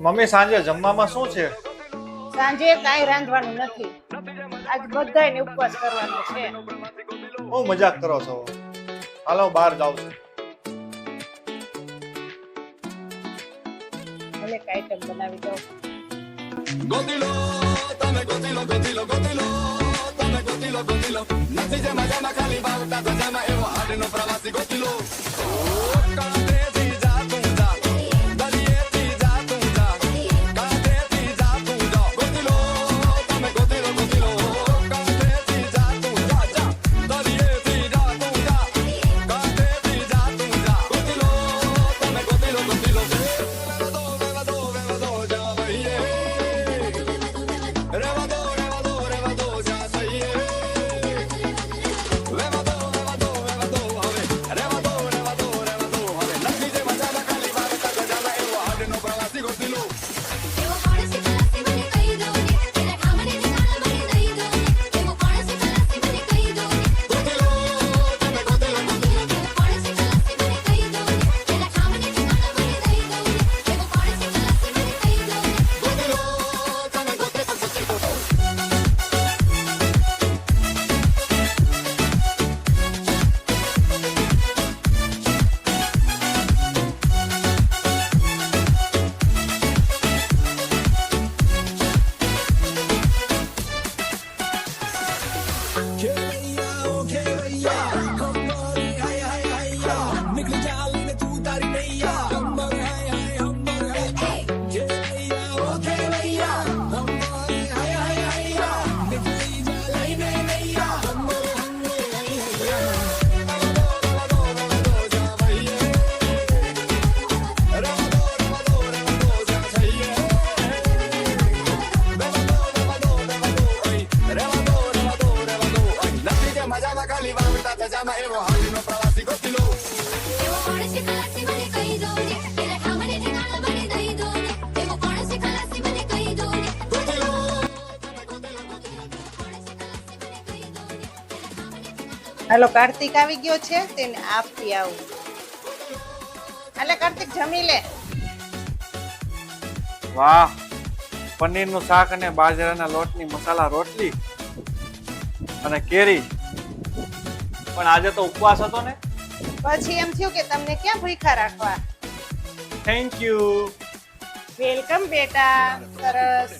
Mummy સાંજે જમવામાં શું છે? સાંજે કાંઈ રાંધવાનું નથી. આજ બધાયને ઉપવાસ કરવાનો છે. હું મજાક કરો છો? હાલો બહાર જાઉં છું. ભલે કાંઈ આઈટમ બનાવી દઉં. ગોતીલો તમે ગોતીલો ગોતીલો ગોતીલો તમે ગોતીલો ગોતીલો નથી જે મજામાં ખાલી બાવટા ગજામાં એવો હાડનો પ્રવાસી ગોતીલો કાંતરેથી જા તું જા દરિયેથી જા તું જા કાંતરેથી જા તું જા ગોતીલો તમે ગોતીલો ગોતીલો કાંતરેથી જા તું જા જા દરિયેથી જા તું જા કાંતરેથી જા તું જા ગોતીલો તમે ગોતીલો ગોતીલો વેવા દો જા ભઈએ રેવા દો જા સહીએ રેવા દો હવે રેવા દો હવે નથી જે મજાના ખાલી વાર્તા ગજાના એવો હાડનો પ્રવાસી ગોતીલો એવો કોણ છે ખલાસી મને કહી દો ને એના ઠામને ઠાણા મને દઈ દો ને એવો કોણ છે ખલાસી મને કહી દો ને ગોતીલો તમે ગોતીલો એવો કોણ છે ખલાસી મને કહી દો ને એના ઠામને ઠાણા મને દઈ દો ને એવો કોણ છે ખલાસી મને કહી દો ને ગોતીલો તમે ગોતીલો खेवैया ओ खेवैया हमारी हाय हाय हाय निकल जाली तू तारी नैया हमर हाय हाय हमर हाय खेवैया ओ खेवैया हमारी हाय हाय हाय निकल जाली नैया हमर हमर हाय हाय रेवा दो जा भैया रेवा दो जा सैया નથી જે મજામાં ખાલી વાવટા તજામાં એવો હાલીનો પ્રવાસી ગોતીલો એવો કોણ છે ખલાસી મને કહી દો ને એના ઠામને ઠાણા મને દઈ દો ને એવો કોણ છે ખલાસી મને કહી દો ને ગોતીલો કોણ છે ખલાસી મને કહી દો ને એના ઠામને ઠાણા હાલો કાર્તિક આવી ગયો છે, તેને આપી આવું. હાલે કાર્તિક જમી લે. વાહ, પનીરનું શાક અને બાજરાના લોટની મસાલા રોટલી અને કેરી. પણ આજે તો ઉપવાસ હતો ને. પછી એમ થયું કે તમને ક્યાં ભૂખ્યા રાખવા. Thank you. વેલકમ બેટા. સરસ.